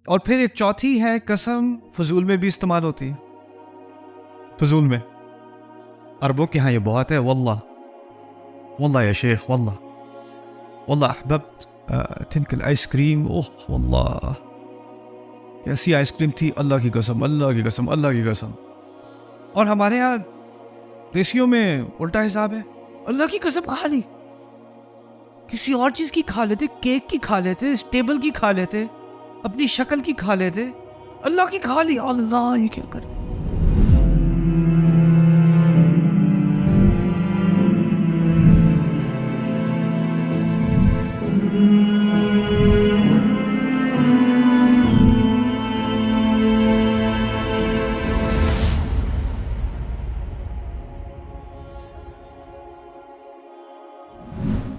اور پھر ایک چوتھی ہے قسم فضول میں بھی استعمال ہوتی ہے. فضول میں عربوں کے ہاں یہ بہت ہے. واللہ واللہ یا شیخ واللہ واللہ احببت تلك الآئس کریم. اوہ واللہ کیسی آئس کریم تھی, اللہ کی قسم اللہ کی قسم اللہ کی قسم. اور ہمارے ہاں دیسیوں میں الٹا حساب ہے, اللہ کی قسم کھا لی, کسی اور چیز کی کھا لیتے, کیک کی کھا لیتے, ٹیبل کی کھا لیتے, اپنی شکل کی کھا لیتے, اللہ کی کھا لی. اللہ یہ کیا کرے.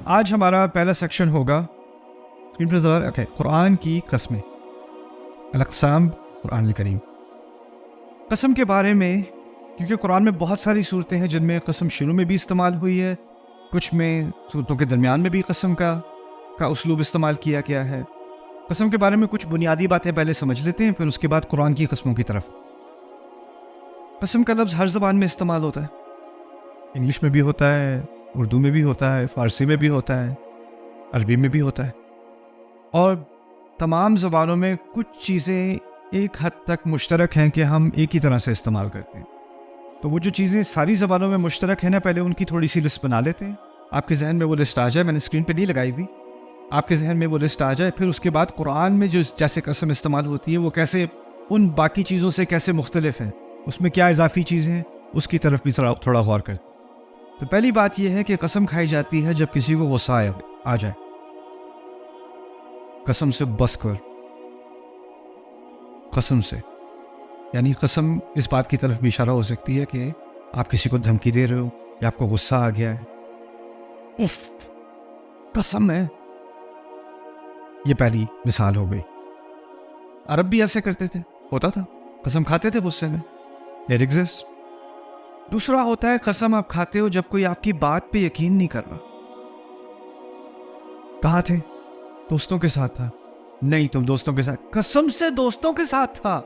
آج ہمارا پہلا سیکشن ہوگا قرآن کی قسمیں, الاقسام قرآن الکریم. قسم کے بارے میں, کیونکہ قرآن میں بہت ساری صورتیں ہیں جن میں قسم شروع میں بھی استعمال ہوئی ہے, کچھ میں صورتوں کے درمیان میں بھی قسم کا اسلوب استعمال کیا گیا ہے. قسم کے بارے میں کچھ بنیادی باتیں پہلے سمجھ لیتے ہیں, پھر اس کے بعد قرآن کی قسموں کی طرف. قسم کا لفظ ہر زبان میں استعمال ہوتا ہے. انگلش میں بھی ہوتا ہے, اردو میں بھی ہوتا ہے, فارسی میں بھی ہوتا ہے, عربی میں بھی ہوتا ہے. اور تمام زبانوں میں کچھ چیزیں ایک حد تک مشترک ہیں کہ ہم ایک ہی طرح سے استعمال کرتے ہیں. تو وہ جو چیزیں ساری زبانوں میں مشترک ہیں نا, پہلے ان کی تھوڑی سی لسٹ بنا لیتے ہیں. آپ کے ذہن میں وہ لسٹ آ جائے, میں نے اسکرین پہ نہیں لگائی ہوئی, آپ کے ذہن میں وہ لسٹ آ جائے. پھر اس کے بعد قرآن میں جو جیسے قسم استعمال ہوتی ہے وہ کیسے ان باقی چیزوں سے کیسے مختلف ہیں, اس میں کیا اضافی چیزیں ہیں, اس کی طرف بھی تھوڑا غور کرتے ہیں. تو پہلی بات یہ ہے کہ قسم کھائی جاتی ہے جب کسی کو غصہ آ جائے. قسم سے بس کر, قسم سے, یعنی قسم اس بات کی طرف بھی اشارہ ہو سکتی ہے کہ آپ کسی کو دھمکی دے رہے ہو یا آپ کو غصہ آ گیا ہے. اف قسم ہے, یہ پہلی مثال ہو گئی. عرب بھی ایسے کرتے تھے, ہوتا تھا, قسم کھاتے تھے غصے میں. It exists. دوسرا ہوتا ہے قسم آپ کھاتے ہو جب کوئی آپ کی بات پہ یقین نہیں کر رہا. کہاں تھے؟ دوستوں کے ساتھ تھا. نہیں, تم دوستوں کے ساتھ, قسم سے دوستوں کے ساتھ تھا,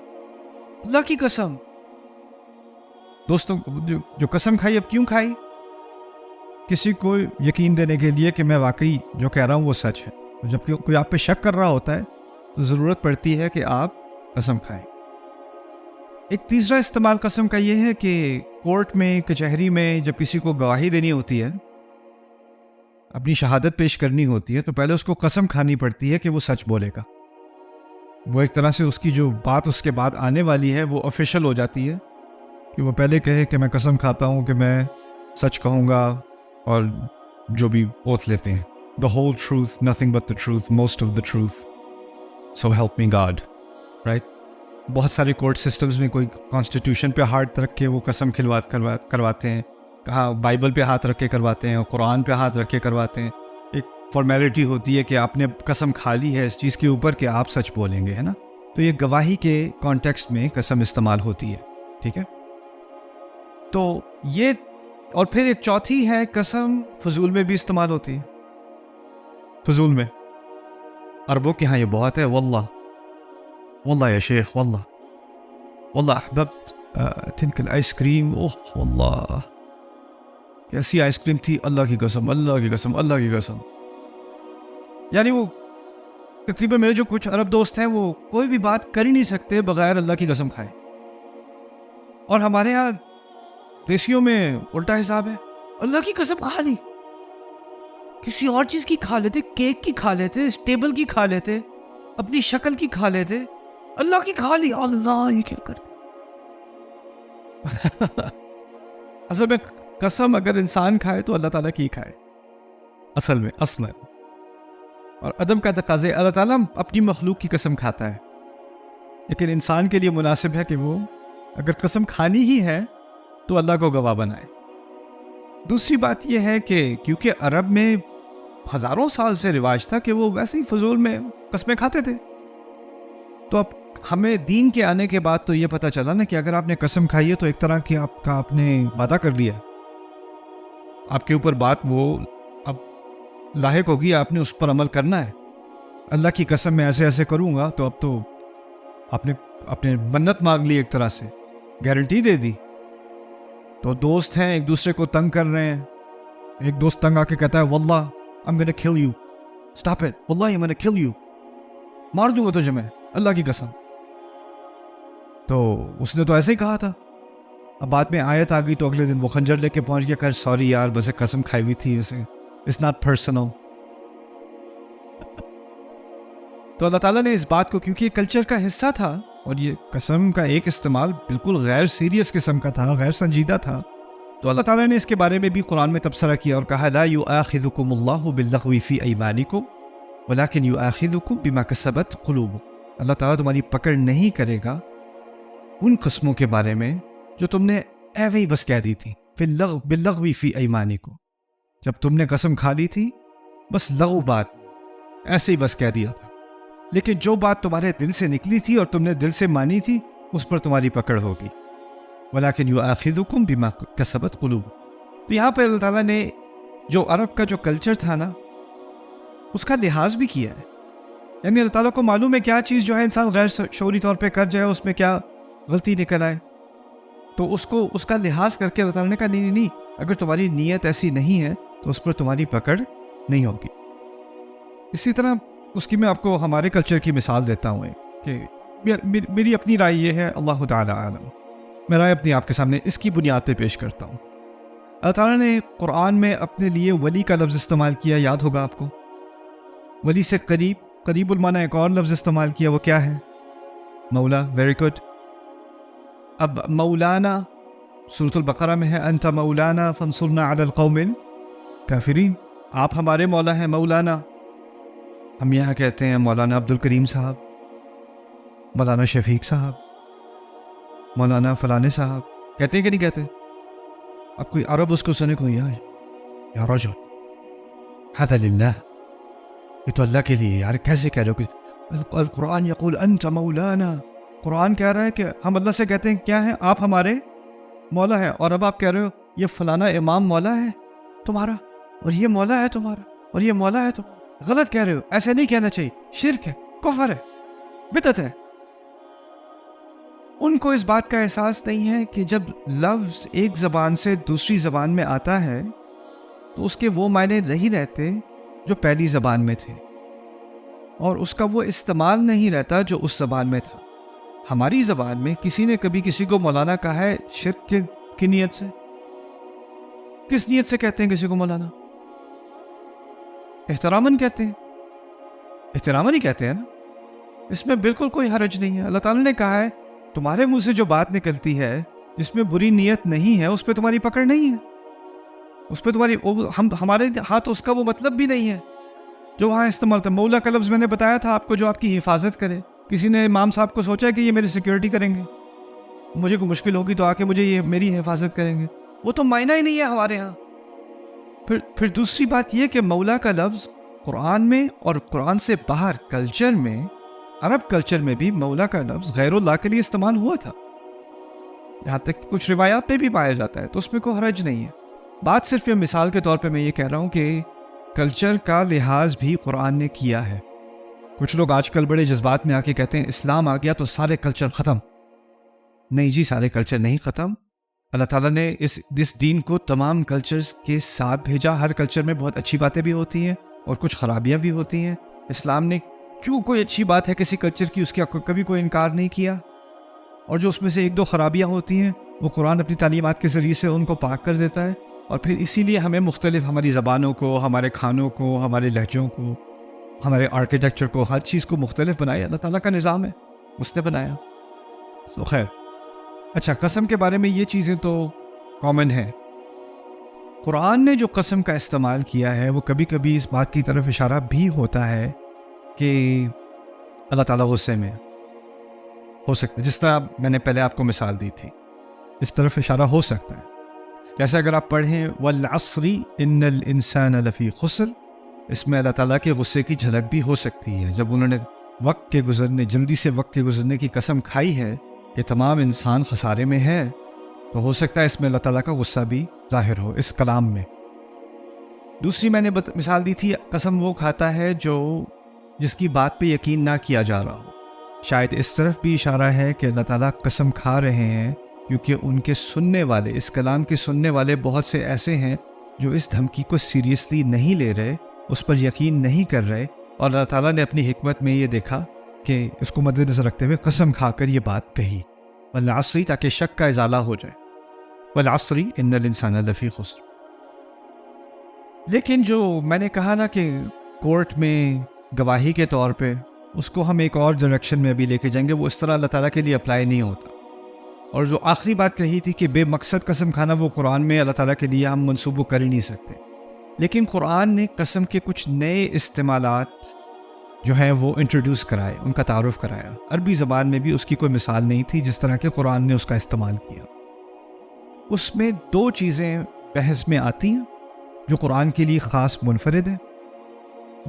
اللہ کی قسم. دوستوں جو قسم کھائی, اب کیوں کھائی؟ کسی کو یقین دینے کے لیے کہ میں واقعی جو کہہ رہا ہوں وہ سچ ہے. جب کوئی آپ پہ شک کر رہا ہوتا ہے تو ضرورت پڑتی ہے کہ آپ قسم کھائیں. ایک تیسرا استعمال قسم کا یہ ہے کہ کورٹ میں, کچہری میں جب کسی کو گواہی دینی ہوتی ہے, اپنی شہادت پیش کرنی ہوتی ہے, تو پہلے اس کو قسم کھانی پڑتی ہے کہ وہ سچ بولے گا. وہ ایک طرح سے اس کی جو بات اس کے بعد آنے والی ہے وہ آفیشل ہو جاتی ہے کہ وہ پہلے کہے کہ میں قسم کھاتا ہوں کہ میں سچ کہوں گا, اور جو بھی اوتھ لیتے ہیں, the whole truth, nothing but the truth, most of the truth, so help me God, right? بہت سارے کورٹ سسٹمز میں کوئی کانسٹیٹیوشن پہ ہاتھ رکھ کے وہ قسم کرواتے ہیں, کہاں بائبل پہ ہاتھ رکھ کے کرواتے ہیں, اور قرآن پہ ہاتھ رکھ کے کرواتے ہیں. ایک فارمیلٹی ہوتی ہے کہ آپ نے قسم کھا لی ہے اس چیز کے اوپر کہ آپ سچ بولیں گے, ہے نا. تو یہ گواہی کے کانٹیکسٹ میں قسم استعمال ہوتی ہے, ٹھیک ہے. تو یہ, اور پھر ایک چوتھی ہے قسم فضول میں بھی استعمال ہوتی ہے. فضول میں عربوں کے ہاں یہ بہت ہے. واللہ واللہ یا شیخ واللہ واللہ احببت تلك الآئس کریم. اوہ واللہ کیسی آئس کریم تھی, اللہ کی قسم اللہ کی قسم اللہ کی قسم. یعنی وہ تقریباً میرے جو کچھ عرب دوست ہیں وہ کوئی بھی بات کر ہی نہیں سکتے بغیر اللہ کی قسم کھائے. اور ہمارے ہاں دیسیوں میں الٹا حساب ہے, اللہ کی قسم کھا لی, کسی اور چیز کی کھا لیتے, کیک کی کھا لیتے, ٹیبل کی کھا لیتے, اپنی شکل کی کھا لیتے, اللہ کی کھا لی. اللہ یہ کیا کرے. اصل میں قسم اگر انسان کھائے تو اللہ تعالیٰ کی کھائے, اصل میں اصلا. اور ادب کا تقاضے, اللہ تعالیٰ اپنی مخلوق کی قسم کھاتا ہے, لیکن انسان کے لیے مناسب ہے کہ وہ اگر قسم کھانی ہی ہے تو اللہ کو گواہ بنائے. دوسری بات یہ ہے کہ کیونکہ عرب میں ہزاروں سال سے رواج تھا کہ وہ ویسے ہی فضول میں قسمیں کھاتے تھے, تو اب ہمیں دین کے آنے کے بعد تو یہ پتہ چلا نا کہ اگر آپ نے قسم کھائی ہے تو ایک طرح کی آپ نے وعدہ کر لیا, آپ کے اوپر بات وہ اب لاحق ہوگی, آپ نے اس پر عمل کرنا ہے. اللہ کی قسم میں ایسے ایسے کروں گا, تو اب تو آپ نے اپنے منت مانگ لی، ایک طرح سے گارنٹی دے دی. تو دوست ہیں ایک دوسرے کو تنگ کر رہے ہیں، ایک دوست تنگ آ کے کہتا ہے واللہ I'm gonna kill you, stop it, واللہ I'm gonna kill you، مار دوں گا تجھے میں اللہ کی قسم. تو اس نے تو ایسے ہی کہا تھا. اب بعد میں آیت آ گئی تو اگلے دن وہ خنجر لے کے پہنچ گیا، کہا سوری یار بس ایک قسم کھائی ہوئی تھی اسے، اٹس ناٹ پرسنل. تو اللہ تعالیٰ نے اس بات کو، کیونکہ یہ کلچر کا حصہ تھا اور یہ قسم کا ایک استعمال بالکل غیر سیریس قسم کا تھا، غیر سنجیدہ تھا، تو اللہ تعالیٰ نے اس کے بارے میں بھی قرآن میں تبصرہ کیا اور کہا لا یؤاخذکم اللہ باللغو فی ایمانکم ولکن یؤاخذکم بما کسبت قلوبکم. اللہ تعالیٰ تمہاری پکڑ نہیں کرے گا ان قسموں کے بارے میں جو تم نے ایوے ہی بس کہہ دی تھی، باللغو فی ایمانکم، جب تم نے قسم کھا لی تھی بس لغو بات ایسے ہی بس کہہ دیا تھا، لیکن جو بات تمہارے دل سے نکلی تھی اور تم نے دل سے مانی تھی اس پر تمہاری پکڑ ہوگی. وَلَكِنْ يُؤَاخِذُكُمْ بِمَا كَسَبَتْ قُلُوبُكُمْ. تو یہاں پہ اللہ تعالیٰ نے جو عرب کا جو کلچر تھا نا اس کا لحاظ بھی کیا ہے. یعنی اللہ تعالیٰ کو معلوم ہے کیا چیز جو ہے انسان غیر شعوری طور پہ کر جائے، اس میں کیا غلطی نکل آئے، تو اس کا لحاظ کر کے اللہ تعالیٰ نے کہا نہیں اگر تمہاری نیت ایسی نہیں ہے تو اس پر تمہاری پکڑ نہیں ہوگی. اسی طرح اس کی میں آپ کو ہمارے کلچر کی مثال دیتا ہوں کہ میری اپنی رائے یہ ہے، اللہ تعالیٰ عالم، میں رائے اپنی آپ کے سامنے اس کی بنیاد پہ پیش کرتا ہوں. اللہ تعالیٰ نے قرآن میں اپنے لیے ولی کا لفظ استعمال کیا، یاد ہوگا آپ کو. ولی سے قریب المعنی ایک اور لفظ استعمال کیا، وہ کیا ہے؟ مولا. Very good. اب مولانا سورۃ البقرہ میں ہے انت مولانا فانصرنا علی القوم الکافرین، آپ ہمارے مولا ہیں مولانا. ہم یہاں کہتے ہیں مولانا عبد الکریم صاحب، مولانا شفیق صاحب، مولانا فلانے صاحب، کہتے ہیں کہ نہیں کہتے؟ اب کوئی عرب اس کو سنے کو یا رجل ھذا للہ، یہ تو اللہ کے لیے، یار کیسے کہہ رہے ہو کہ القرآن یقول انت مولانا، قرآن کہہ رہا ہے کہ ہم اللہ سے کہتے ہیں کیا ہیں، آپ ہمارے مولا ہیں، اور اب آپ کہہ رہے ہو یہ فلانا امام مولا ہے تمہارا، اور یہ مولا ہے تمہارا، اور یہ مولا ہے تمہارا. غلط کہہ رہے ہو، ایسے نہیں کہنا چاہیے، شرک ہے، کفر ہے، بدعت ہے. ان کو اس بات کا احساس نہیں ہے کہ جب لفظ ایک زبان سے دوسری زبان میں آتا ہے تو اس کے وہ معنی نہیں رہتے جو پہلی زبان میں تھے، اور اس کا وہ استعمال نہیں رہتا جو اس زبان میں تھا. ہماری زبان میں کسی نے کبھی کسی کو مولانا کہا ہے شرک کی نیت سے؟ کس نیت سے کہتے ہیں کسی کو مولانا؟ احتراماً کہتے ہیں، احتراماً ہی کہتے ہیں نا، اس میں بالکل کوئی حرج نہیں ہے. اللہ تعالیٰ نے کہا ہے تمہارے منہ سے جو بات نکلتی ہے جس میں بری نیت نہیں ہے اس پہ تمہاری پکڑ نہیں ہے، اس پہ تمہاری ہمارے ہاتھ اس کا وہ مطلب بھی نہیں ہے جو وہاں استعمال ہوتا ہے. مولا کا لفظ میں نے بتایا تھا آپ کو، جو آپ کی حفاظت کرے. کسی نے امام صاحب کو سوچا کہ یہ میری سیکیورٹی کریں گے، مجھے کوئی مشکل ہوگی تو آ کے مجھے یہ میری حفاظت کریں گے، وہ تو معنی ہی نہیں ہے ہمارے ہاں. پھر دوسری بات یہ کہ مولا کا لفظ قرآن میں اور قرآن سے باہر کلچر میں، عرب کلچر میں بھی مولا کا لفظ غیر اللہ کے لیے استعمال ہوا تھا، یہاں تک کچھ روایات میں بھی پایا جاتا ہے، تو اس میں کوئی حرج نہیں ہے. بات صرف یہ مثال کے طور پہ میں یہ کہہ رہا ہوں کہ کلچر کا لحاظ بھی قرآن نے کیا ہے. کچھ لوگ آج کل بڑے جذبات میں آ کے کہتے ہیں اسلام آ گیا تو سارے کلچر ختم. نہیں جی، سارے کلچر نہیں ختم. اللہ تعالیٰ نے اس دین کو تمام کلچرز کے ساتھ بھیجا. ہر کلچر میں بہت اچھی باتیں بھی ہوتی ہیں اور کچھ خرابیاں بھی ہوتی ہیں. اسلام نے کیوں کوئی اچھی بات ہے کسی کلچر کی اس کا کبھی کوئی انکار نہیں کیا، اور جو اس میں سے ایک دو خرابیاں ہوتی ہیں وہ قرآن اپنی تعلیمات کے ذریعے سے ان کو پاک کر دیتا ہے. اور پھر اسی لیے ہمیں مختلف ہماری زبانوں کو، ہمارے کھانوں کو، ہمارے لہجوں کو، ہمارے آرکیٹیکچر کو، ہر چیز کو مختلف بنایا. اللہ تعالیٰ کا نظام ہے، اس نے بنایا. خیر، اچھا، قسم کے بارے میں یہ چیزیں تو کامن ہیں. قرآن نے جو قسم کا استعمال کیا ہے وہ کبھی کبھی اس بات کی طرف اشارہ بھی ہوتا ہے کہ اللہ تعالیٰ غصے میں ہو سکتا ہے، جس طرح میں نے پہلے آپ کو مثال دی تھی، اس طرف اشارہ ہو سکتا ہے. جیسے اگر آپ پڑھیں والعصر ان الانسان لفی خسر، اس میں اللہ تعالیٰ کے غصے کی جھلک بھی ہو سکتی ہے. جب انہوں نے جلدی سے وقت کے گزرنے کی قسم کھائی ہے کہ تمام انسان خسارے میں ہے، تو ہو سکتا ہے اس میں اللہ تعالیٰ کا غصہ بھی ظاہر ہو اس کلام میں. دوسری میں نے مثال دی تھی، قسم وہ کھاتا ہے جس کی بات پہ یقین نہ کیا جا رہا ہو. شاید اس طرف بھی اشارہ ہے کہ اللہ تعالیٰ قسم کھا رہے ہیں کیونکہ ان کے سننے والے، اس کلام کے سننے والے بہت سے ایسے ہیں جو اس دھمکی کو سیریسلی نہیں لے رہے، اس پر یقین نہیں کر رہے، اور اللہ تعالیٰ نے اپنی حکمت میں یہ دیکھا کہ اس کو مد نظر رکھتے ہوئے قسم کھا کر یہ بات کہی، والعصر، تاکہ شک کا ازالہ ہو جائے، والعصر ان الانسان لفی خسر۔ لیکن جو میں نے کہا نا کہ کورٹ میں گواہی کے طور پہ، اس کو ہم ایک اور ڈائریکشن میں ابھی لے کے جائیں گے، وہ اس طرح اللہ تعالیٰ کے لیے اپلائی نہیں ہوتا۔ اور جو آخری بات کہی تھی کہ بے مقصد قسم کھانا، وہ قرآن میں اللہ تعالیٰ کے لیے ہم منسوب کر ہی نہیں سکتے، لیکن قرآن نے قسم کے کچھ نئے استعمالات جو ہیں وہ انٹروڈیوس کرائے، ان کا تعارف کرایا۔ عربی زبان میں بھی اس کی کوئی مثال نہیں تھی جس طرح کہ قرآن نے اس کا استعمال کیا۔ اس میں دو چیزیں بحث میں آتی ہیں جو قرآن کے لیے خاص منفرد ہیں،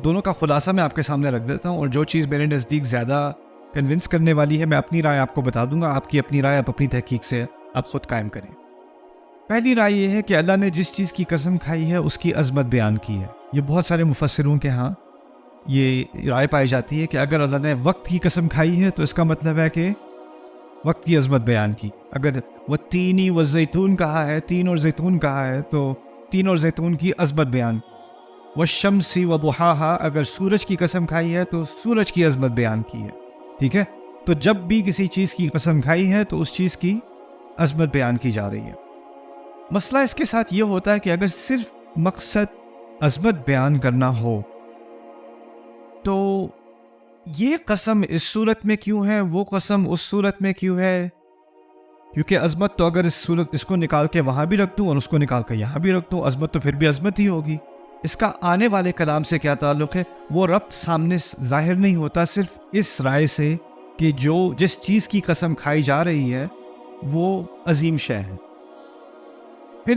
دونوں کا خلاصہ میں آپ کے سامنے رکھ دیتا ہوں، اور جو چیز میرے نزدیک زیادہ کنونس کرنے والی ہے میں اپنی رائے آپ کو بتا دوں گا، آپ کی اپنی رائے آپ اپنی تحقیق سے آپ خود قائم کریں۔ پہلی رائے یہ ہے کہ اللہ نے جس چیز کی قسم کھائی ہے اس کی عظمت بیان کی ہے۔ یہ بہت سارے مفسروں کے ہاں یہ رائے پائی جاتی ہے کہ اگر اللہ نے وقت کی قسم کھائی ہے تو اس کا مطلب ہے کہ وقت کی عظمت بیان کی۔ اگر وہ تینی و زیتون کہا ہے، تین اور زیتون کہا ہے، تو تین اور زیتون کی عظمت بیان کی۔ والشمس وضحاہا، اگر سورج کی قسم کھائی ہے تو سورج کی عظمت بیان کی ہے، ٹھیک ہے؟ تو جب بھی کسی چیز کی قسم کھائی ہے تو اس چیز کی عظمت بیان کی جا رہی ہے۔ مسئلہ اس کے ساتھ یہ ہوتا ہے کہ اگر صرف مقصد عظمت بیان کرنا ہو تو یہ قسم اس صورت میں کیوں ہے، وہ قسم اس صورت میں کیوں ہے؟ کیونکہ عظمت تو اگر اس کو نکال کے وہاں بھی رکھ دوں اور اس کو نکال کے یہاں بھی رکھ دوں، عظمت تو پھر بھی عظمت ہی ہوگی۔ اس کا آنے والے کلام سے کیا تعلق ہے؟ وہ ربط سامنے ظاہر نہیں ہوتا صرف اس رائے سے کہ جس چیز کی قسم کھائی جا رہی ہے وہ عظیم شے ہے۔ پھر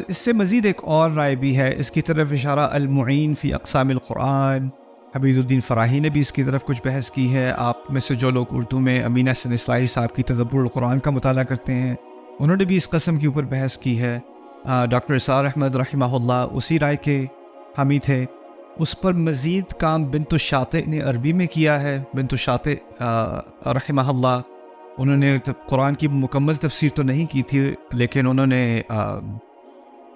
اس سے مزید ایک اور رائے بھی ہے، اس کی طرف اشارہ المعین فی اقسام القرآن، حمید الدین فراہی نے بھی اس کی طرف کچھ بحث کی ہے۔ آپ میں سے جو لوگ اردو میں امین احسن اصلاحی صاحب کی تدبر القرآن کا مطالعہ کرتے ہیں، انہوں نے بھی اس قسم کے اوپر بحث کی ہے۔ ڈاکٹر اسرار احمد رحمہ اللہ اسی رائے کے حامی تھے۔ اس پر مزید کام بنت الشاطئ نے عربی میں کیا ہے۔ بنت الشاطئ رحمہ اللہ، انہوں نے قرآن کی مکمل تفسیر تو نہیں کی تھی، لیکن انہوں نے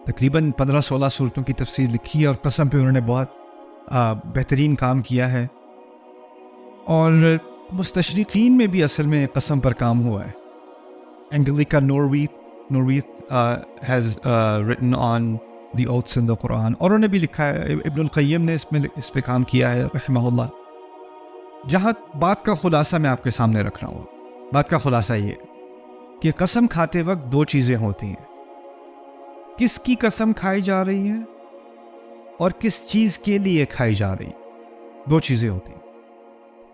تقریباً 15-16 صورتوں کی تفسیر لکھی ہے، اور قسم پہ انہوں نے بہت بہترین کام کیا ہے۔ اور مستشرقین میں بھی اصل میں قسم پر کام ہوا ہے۔ اینگلیکا نورویت has written on the oaths in the Quran، اور انہوں نے بھی لکھا ہے، ابن القیم نے اس پہ کام کیا ہے رحمہ اللہ۔ جہاں بات کا خلاصہ میں آپ کے سامنے رکھ رہا ہوں، بات کا خلاصہ یہ کہ قسم کھاتے وقت دو چیزیں ہوتی ہیں، کس کی قسم کھائی جا رہی ہے اور کس چیز کے لیے کھائی جا رہی ہے، دو چیزیں ہوتی ہیں۔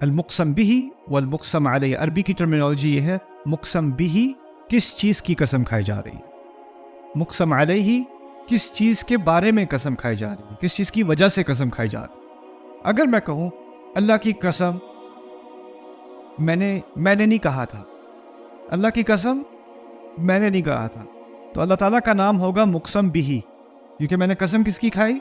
المقسم بہ والمقسم علیہ، عربی کی ٹرمینالوجی یہ ہے، مقسم بہ کس چیز کی قسم کھائی جا رہی ہے، مقسم علیہ کس چیز کے بارے میں قسم کھائی جا رہی ہے، کس چیز کی وجہ سے قسم کھائی جا رہی ہے۔ اگر میں کہوں اللہ کی قسم میں نے نہیں کہا تھا، اللہ کی قسم میں نے نہیں کہا تھا، تو اللہ تعالیٰ کا نام ہوگا مقسم بہ، کیونکہ میں نے قسم کس کی کھائی؟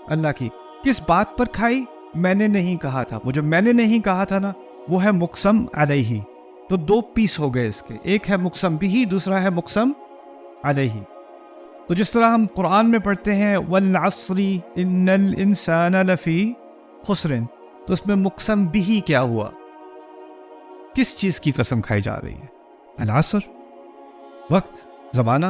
اللہ کی۔ کس بات پر کھائی؟ میں نے نہیں کہا تھا، وہ جو میں نے نہیں کہا تھا نا، وہ ہے مقسم علیہ۔ تو دو پیس ہو گئے اس کے، ایک ہے مقسم بہ، دوسرا ہے مقسم علیہ۔ تو جس طرح ہم قرآن میں پڑھتے ہیں والعصر ان الانسان لفی خسر، تو اس میں مقسم بہ کیا ہوا؟ کس چیز کی قسم کھائی جا رہی ہے؟ العصر، وقت، زمانہ،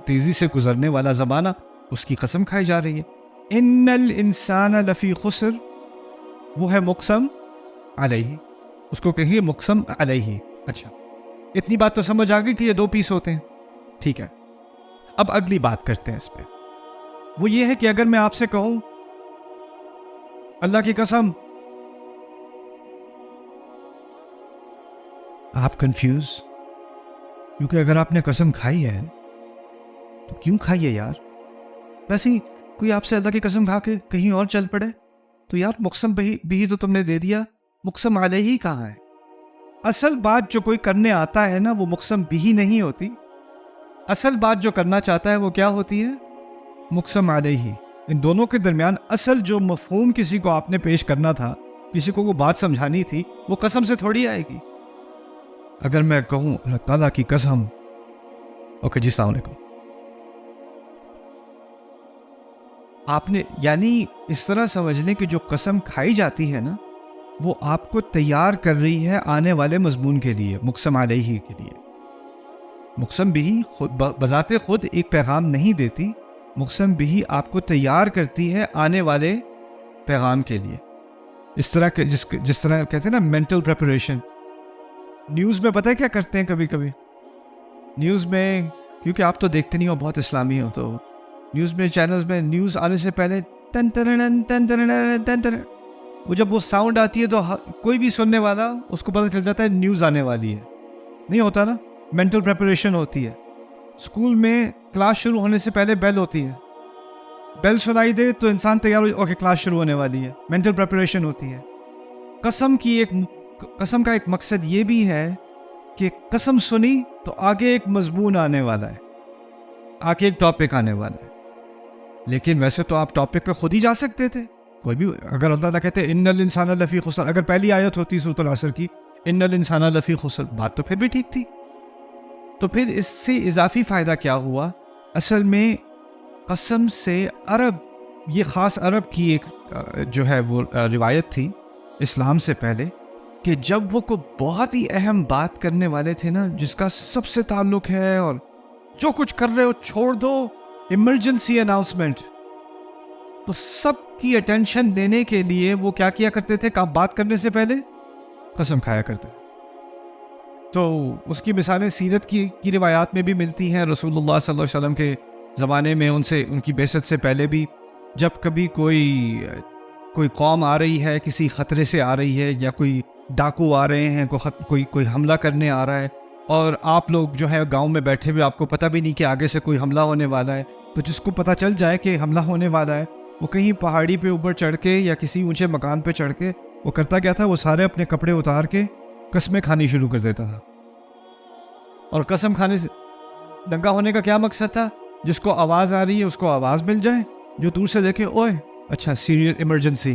تیزی سے گزرنے والا زمانہ، اس کی قسم کھائی جا رہی ہے۔ ان الانسان لفی خسر، وہ ہے مقسم علیہ، اس کو کہیے مقسم علیہ۔ اچھا، اتنی بات تو سمجھ آ گئی کہ یہ دو پیس ہوتے ہیں، ٹھیک ہے۔ اب اگلی بات کرتے ہیں اس پہ، وہ یہ ہے کہ اگر میں آپ سے کہوں اللہ کی قسم، آپ کنفیوز، کیونکہ اگر آپ نے قسم کھائی ہے تو کیوں کھائی ہے یار؟ ویسے ہی کوئی آپ سے اللہ کی قسم کھا کے کہیں اور چل پڑے تو یار مقسم بھی تو تم نے دے دیا، مقسم علیہ کہاں ہے؟ اصل بات جو کوئی کرنے آتا ہے نا، وہ مقسم بھی نہیں ہوتی، اصل بات جو کرنا چاہتا ہے وہ کیا ہوتی ہے؟ مقسم علیہ۔ ان دونوں کے درمیان اصل جو مفہوم کسی کو آپ نے پیش کرنا تھا کسی کو وہ بات سمجھانی تھی، وہ قسم سے تھوڑی آئے گی. اگر میں کہوں اللہ تعالیٰ کی قسم، اوکے جی السلام علیکم، آپ نے یعنی اس طرح سمجھ لیں کہ جو قسم کھائی جاتی ہے نا، وہ آپ کو تیار کر رہی ہے آنے والے مضمون کے لیے، مقسم علیہ کے لیے. مقسم بھی خود بذات خود ایک پیغام نہیں دیتی، مقسم بھی آپ کو تیار کرتی ہے آنے والے پیغام کے لیے. اس طرح کہ جس طرح کہتے ہیں نا مینٹل پریپریشن. نیوز میں پتہ ہے کیا کرتے ہیں کبھی کبھی نیوز میں، کیونکہ آپ تو دیکھتے نہیں ہو، بہت اسلامی ہو، تو نیوز میں چینلز میں نیوز آنے سے پہلے تن تن تن تن تن تن، وہ جب وہ ساؤنڈ آتی ہے تو کوئی بھی سننے والا اس کو پتہ چل جاتا ہے نیوز آنے والی ہے. نہیں ہوتا نا، مینٹل پریپریشن ہوتی ہے. اسکول میں کلاس شروع ہونے سے پہلے بیل ہوتی ہے، بیل سنائی دے تو انسان تیار ہو، اوکے کلاس شروع ہونے والی ہے. مینٹل پریپریشن ہوتی ہے. قسم کا ایک مقصد یہ بھی ہے کہ قسم سنی تو آگے ایک مضمون آنے والا ہے، آگے ایک ٹاپک آنے والا ہے. لیکن ویسے تو آپ ٹاپک پہ خود ہی جا سکتے تھے. کوئی بھی اگر اللہ تعالیٰ کہتے ان الانسان لفی خسر، اگر پہلی آیت ہوتی سورۃ العصر کی ان الانسان لفی خسر، بات تو پھر بھی ٹھیک تھی. تو پھر اس سے اضافی فائدہ کیا ہوا؟ اصل میں قسم سے عرب، یہ خاص عرب کی ایک جو ہے وہ روایت تھی اسلام سے پہلے، کہ جب وہ کوئی بہت ہی اہم بات کرنے والے تھے نا، جس کا سب سے تعلق ہے اور جو کچھ کر رہے ہو چھوڑ دو، ایمرجنسی اناؤنسمنٹ، تو سب کی اٹینشن لینے کے لیے وہ کیا کرتے تھے کہ بات کرنے سے پہلے قسم کھایا کرتے تھے. تو اس کی مثالیں سیرت کی روایات میں بھی ملتی ہیں. رسول اللہ صلی اللہ علیہ وسلم کے زمانے میں ان کی بعثت سے پہلے بھی جب کبھی کوئی قوم آ رہی ہے، کسی خطرے سے آ رہی ہے، یا کوئی ڈاکو آ رہے ہیں، کوئی حملہ کرنے آ رہا ہے، اور آپ لوگ جو ہے گاؤں میں بیٹھے ہوئے، آپ کو پتہ بھی نہیں کہ آگے سے کوئی حملہ ہونے والا ہے، تو جس کو پتہ چل جائے کہ حملہ ہونے والا ہے، وہ کہیں پہاڑی پہ اوپر چڑھ کے یا کسی اونچے مکان پہ چڑھ کے وہ کرتا کیا تھا، وہ سارے اپنے کپڑے اتار کے قسمیں کھانی شروع کر دیتا تھا. اور قسم کھانے سے ننگا ہونے کا کیا مقصد تھا؟ جس کو آواز آ رہی ہے اس کو آواز مل جائے، جو دور سے دیکھے اوئے اچھا سیریس ایمرجنسی.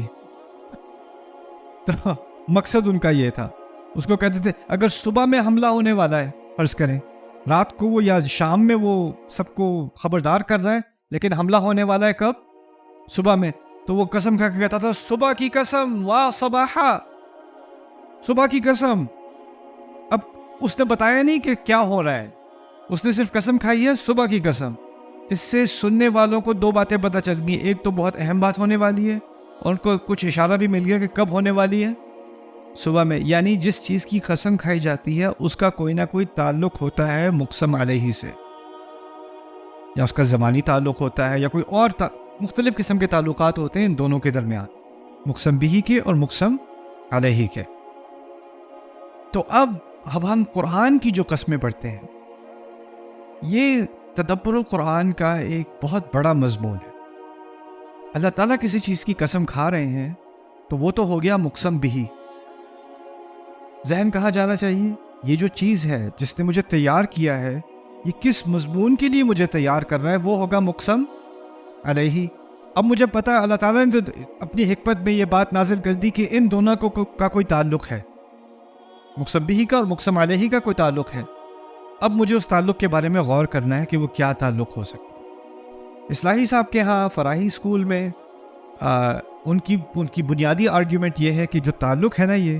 تو مقصد ان کا یہ تھا. اس کو کہتے تھے اگر صبح میں حملہ ہونے والا ہے، فرض کریں رات کو وہ یا شام میں وہ سب کو خبردار کر رہا ہے، لیکن حملہ ہونے والا ہے کب؟ صبح میں. تو وہ قسم کھا کے کہتا تھا صبح کی قسم، واہ صباحا، صبح کی قسم. اب اس نے بتایا نہیں کہ کیا ہو رہا ہے، اس نے صرف قسم کھائی ہے صبح کی قسم. اس سے سننے والوں کو دو باتیں پتہ چل گئی، ایک تو بہت اہم بات ہونے والی ہے، اور ان کو کچھ اشارہ بھی مل گیا کہ کب ہونے والی ہے، صبح میں. یعنی جس چیز کی قسم کھائی جاتی ہے اس کا کوئی نہ کوئی تعلق ہوتا ہے مقسم علیہ سے، یا اس کا زمانی تعلق ہوتا ہے، یا کوئی اور مختلف قسم کے تعلقات ہوتے ہیں ان دونوں کے درمیان، مقسم بھی کے اور مقسم علیہ کے. تو اب ہم قرآن کی جو قسمیں پڑھتے ہیں، یہ تدبر القرآن کا ایک بہت بڑا مضمون ہے. اللہ تعالیٰ کسی چیز کی قسم کھا رہے ہیں تو وہ تو ہو گیا مقسم بھی. ذہن کہاں جانا چاہیے؟ یہ جو چیز ہے جس نے مجھے تیار کیا ہے، یہ کس مضمون کے لیے مجھے تیار کر رہا ہے، وہ ہوگا مقسم علیہ. اب مجھے پتا ہے اللہ تعالیٰ نے تو اپنی حکمت میں یہ بات نازل کر دی کہ ان دونوں کا کوئی تعلق ہے، مقسم بھی کا اور مقسم علیہ کا کوئی تعلق ہے. اب مجھے اس تعلق کے بارے میں غور کرنا ہے کہ وہ کیا تعلق ہو سکتا ہے. اصلاحی صاحب کے ہاں فراہی اسکول میں ان کی بنیادی آرگیومنٹ یہ ہے کہ جو تعلق ہے نا، یہ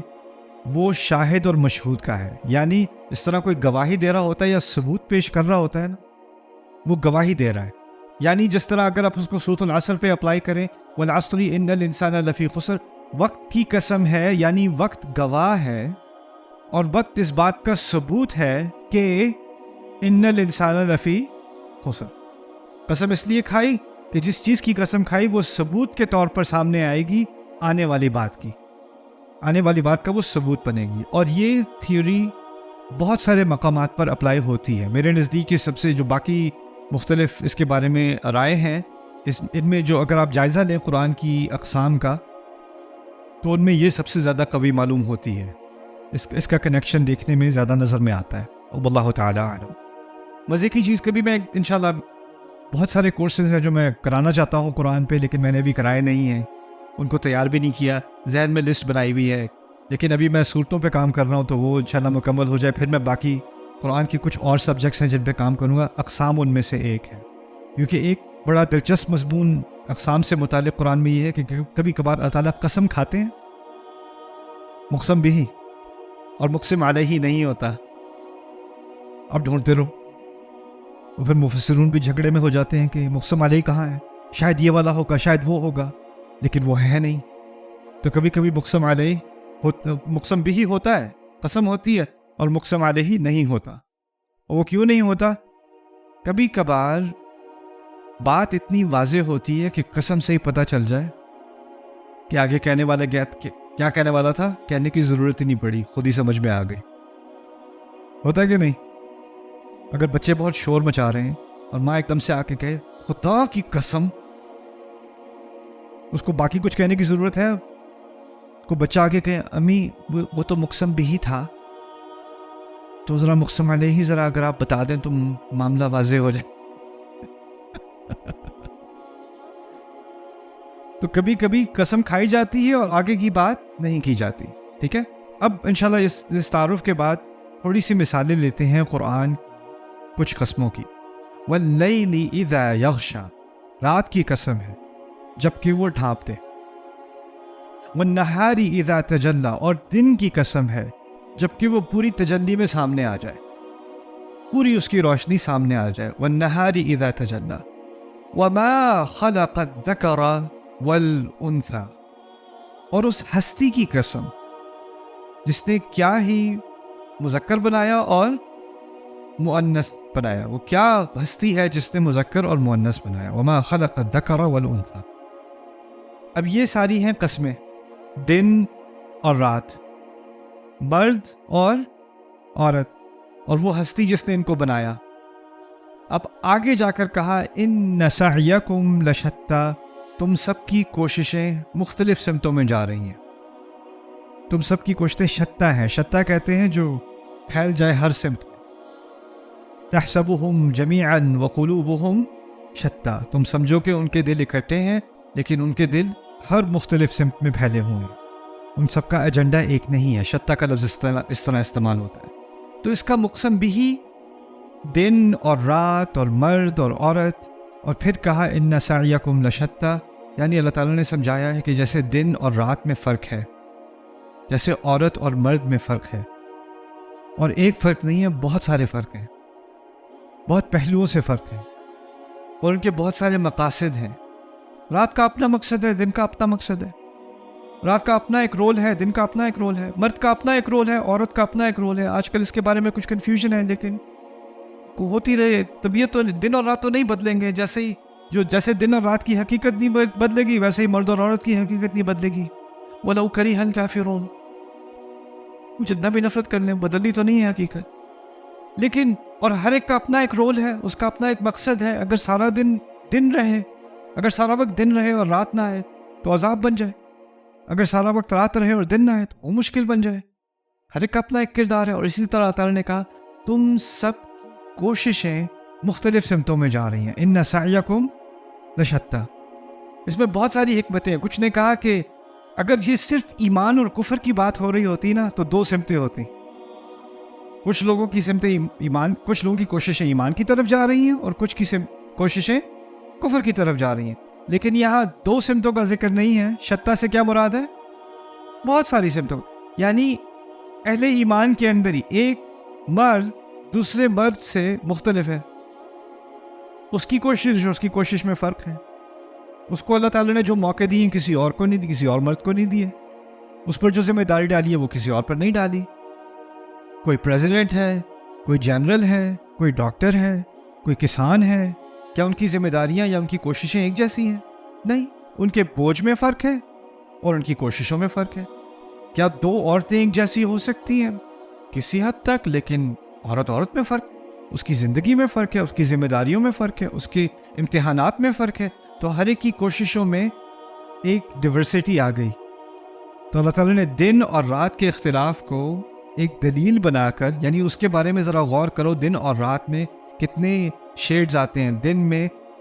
وہ شاہد اور مشہود کا ہے. یعنی اس طرح کوئی گواہی دے رہا ہوتا ہے یا ثبوت پیش کر رہا ہوتا ہے نا، وہ گواہی دے رہا ہے. یعنی جس طرح اگر آپ اس کو سورۃ العصر پہ اپلائی کریں، والعصر ان الانسان لفی خسر، وقت کی قسم ہے، یعنی وقت گواہ ہے، اور وقت اس بات کا ثبوت ہے کہ ان الانسان لفی خسر. قسم اس لیے کھائی کہ جس چیز کی قسم کھائی وہ ثبوت کے طور پر سامنے آئے گی، آنے والی بات کا وہ ثبوت بنے گی. اور یہ تھیوری بہت سارے مقامات پر اپلائی ہوتی ہے. میرے نزدیک یہ سب سے جو باقی مختلف اس کے بارے میں رائے ہیں، ان میں جو اگر آپ جائزہ لیں قرآن کی اقسام کا، تو ان میں یہ سب سے زیادہ قوی معلوم ہوتی ہے. اس کا کنیکشن دیکھنے میں زیادہ نظر میں آتا ہے. واللہ تعالی اعلم. مزے کی چیز کبھی میں انشاءاللہ بہت سارے کورسز ہیں جو میں کرانا چاہتا ہوں قرآن پہ، لیکن میں نے ابھی کرائے نہیں ہیں. ان کو تیار بھی نہیں کیا، ذہن میں لسٹ بنائی ہوئی ہے، لیکن ابھی میں صورتوں پہ کام کر رہا ہوں تو وہ انشاءاللہ مکمل ہو جائے، پھر میں باقی قرآن کی کچھ اور سبجیکٹس ہیں جن پہ کام کروں گا۔ اقسام ان میں سے ایک ہے، کیونکہ ایک بڑا دلچسپ مضمون اقسام سے متعلق قرآن میں یہ ہے کہ کبھی کبھار اللہ تعالیٰ قسم کھاتے ہیں، مقسم بھی اور مقسم علیہ نہیں ہوتا، اب ڈھونڈتے رہو، اور پھر مفسرون بھی جھگڑے میں ہو جاتے ہیں کہ مقسم علیہ کہاں ہے، شاید یہ والا ہوگا، شاید وہ ہوگا، لیکن وہ ہے نہیں۔ تو کبھی کبھی مقسم علیہ مقسم بھی ہوتا ہے، قسم ہوتی ہے، اور مقسم علیہ نہیں ہوتا۔ اور وہ کیوں نہیں ہوتا؟ کبھی کبھار بات اتنی واضح ہوتی ہے کہ قسم سے ہی پتہ چل جائے کہ آگے کہنے والا کیا کہنے والا تھا، کہنے کی ضرورت ہی نہیں پڑی، خود ہی سمجھ میں آ گئی۔ ہوتا ہے کہ نہیں؟ اگر بچے بہت شور مچا رہے ہیں اور ماں ایک دم سے آ کے کہے خدا کی قسم، اس کو باقی کچھ کہنے کی ضرورت ہے؟ کو بچہ آ کے کہے امی وہ تو مقسم بھی تھا، تو ذرا مقسم علیہ ذرا اگر آپ بتا دیں تو معاملہ واضح ہو جائے۔ تو کبھی کبھی قسم کھائی جاتی ہے اور آگے کی بات نہیں کی جاتی، ٹھیک ہے؟ اب انشاءاللہ اس تعارف کے بعد تھوڑی سی مثالیں لیتے ہیں قرآن کچھ قسموں کی۔ وَاللَّيْلِ إِذَا يَغْشَى، رات کی قسم ہے جبکہ وہ ڈھانپ دے۔ وَالنَّهَارِ إِذَا تَجَلَّى، اور دن کی قسم ہے جبکہ وہ پوری تجلی میں سامنے آ جائے، پوری اس کی روشنی سامنے آ جائے۔ وَالنَّهَارِ إِذَا تَجَلَّى وَمَا خَلَقَ الذَّكَرَ وَالْأُنثَى، اور اس ہستی کی قسم جس نے کیا ہی مذکر بنایا اور مؤنث بنایا، وہ کیا ہستی ہے جس نے مذکر اور مؤنث بنایا۔ وَمَا خَلَقَ الذَّكَرَ وَالْأُنثَى۔ اب یہ ساری ہیں قسمیں، دن اور رات، مرد اور عورت، اور وہ ہستی جس نے ان کو بنایا۔ اب آگے جا کر کہا ان سعیکم لشتیٰ، تم سب کی کوششیں مختلف سمتوں میں جا رہی ہیں، تم سب کی کوششیں شتیٰ ہیں۔ شتیٰ کہتے ہیں جو پھیل جائے ہر سمت میں۔ تحسبهم جمیعا وقلوبهم شتیٰ، تم سمجھو کہ ان کے دل اکٹھے ہیں لیکن ان کے دل ہر مختلف سمت میں پھیلے ہوئے ہیں، ان سب کا ایجنڈا ایک نہیں ہے۔ شتیٰ کا لفظ اس طرح استعمال ہوتا ہے۔ تو اس کا مقسم بھی دن اور رات اور مرد اور عورت، اور پھر کہا ان سعیکم لشتیٰ، یعنی اللہ تعالیٰ نے سمجھایا ہے کہ جیسے دن اور رات میں فرق ہے، جیسے عورت اور مرد میں فرق ہے، اور ایک فرق نہیں ہے، بہت سارے فرق ہیں، بہت پہلوؤں سے فرق ہے، اور ان کے بہت سارے مقاصد ہیں۔ رات کا اپنا مقصد ہے، دن کا اپنا مقصد ہے۔ رات کا اپنا ایک رول ہے، دن کا اپنا ایک رول ہے، مرد کا اپنا ایک رول ہے، عورت کا اپنا ایک رول ہے۔ آج کل اس کے بارے میں کچھ کنفیوژن ہے، لیکن ہوتی رہے، طبیعت تو دن اور رات تو نہیں بدلیں گے، جیسے دن اور رات کی حقیقت نہیں بدلے گی ویسے ہی مرد اور عورت کی حقیقت نہیں بدلے گی۔ وَلَوْ كَرِهَ الْكَافِرُونَ، جتنا بھی نفرت کر لیں بدلنی تو نہیں ہے حقیقت، لیکن اور ہر ایک کا اپنا ایک رول ہے، اس کا اپنا ایک مقصد ہے۔ اگر سارا دن رہے، اگر سارا وقت دن رہے اور رات نہ آئے تو عذاب بن جائے، اگر سارا وقت رات رہے اور دن نہ آئے تو وہ مشکل بن جائے۔ ہر ایک کا اپنا ایک کردار ہے، اور اسی طرح اللہ تعالیٰ نے کہا تم سب کوششیں مختلف سمتوں میں جا رہی ہیں۔ ان سعیکم لشتیٰ، اس میں بہت ساری حکمتیں ہیں۔ کچھ نے کہا کہ اگر یہ صرف ایمان اور کفر کی بات ہو رہی ہوتی نا تو دو سمتیں ہوتی، کچھ لوگوں کی سمتیں ایمان، کچھ لوگوں کی کوششیں ایمان کی طرف جا رہی ہیں اور کچھ کی کوششیں کفر کی طرف جا رہی ہیں، لیکن یہاں دو سمتوں کا ذکر نہیں ہے۔ شتیٰ سے کیا مراد ہے؟ بہت ساری سمتوں، یعنی اہل ایمان کے اندر ہی ایک مرد دوسرے مرد سے مختلف ہے، اس کی کوشش اور اس کی کوشش میں فرق ہے۔ اس کو اللہ تعالیٰ نے جو موقع دیے ہیں کسی اور کو نہیں دی، کسی اور مرد کو نہیں دیے، اس پر جو ذمہ داری ڈالی ہے وہ کسی اور پر نہیں ڈالی۔ کوئی پریزیڈنٹ ہے، کوئی جنرل ہے، کوئی ڈاکٹر ہے، کوئی کسان ہے، کیا ان کی ذمہ داریاں یا ان کی کوششیں ایک جیسی ہیں؟ نہیں، ان کے بوجھ میں فرق ہے اور ان کی کوششوں میں فرق ہے۔ کیا دو عورتیں ایک جیسی ہو سکتی ہیں؟ کسی حد تک، لیکن عورت میں فرق، اس کی زندگی میں فرق ہے، اس کی ذمہ داریوں میں فرق ہے، اس کے امتحانات میں فرق ہے، تو ہر ایک کی کوششوں میں ایک ڈیورسٹی آ گئی۔ تو اللہ تعالیٰ نے دن اور رات کے اختلاف کو ایک دلیل بنا کر، یعنی اس کے بارے میں ذرا غور کرو، دن اور رات میں کتنے شیڈز آتے ہیں۔ دن میں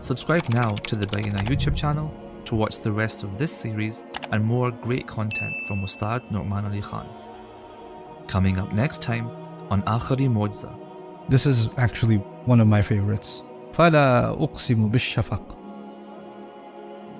Subscribe now to the Bayyinah YouTube channel to watch the rest of this series and more great content from Ustad Nu'man Ali Khan. Coming up next time on Akhari Mo'jiza. This is actually one of my favorites. فَلَا أُقْسِمُ بِالشَّفَقِ,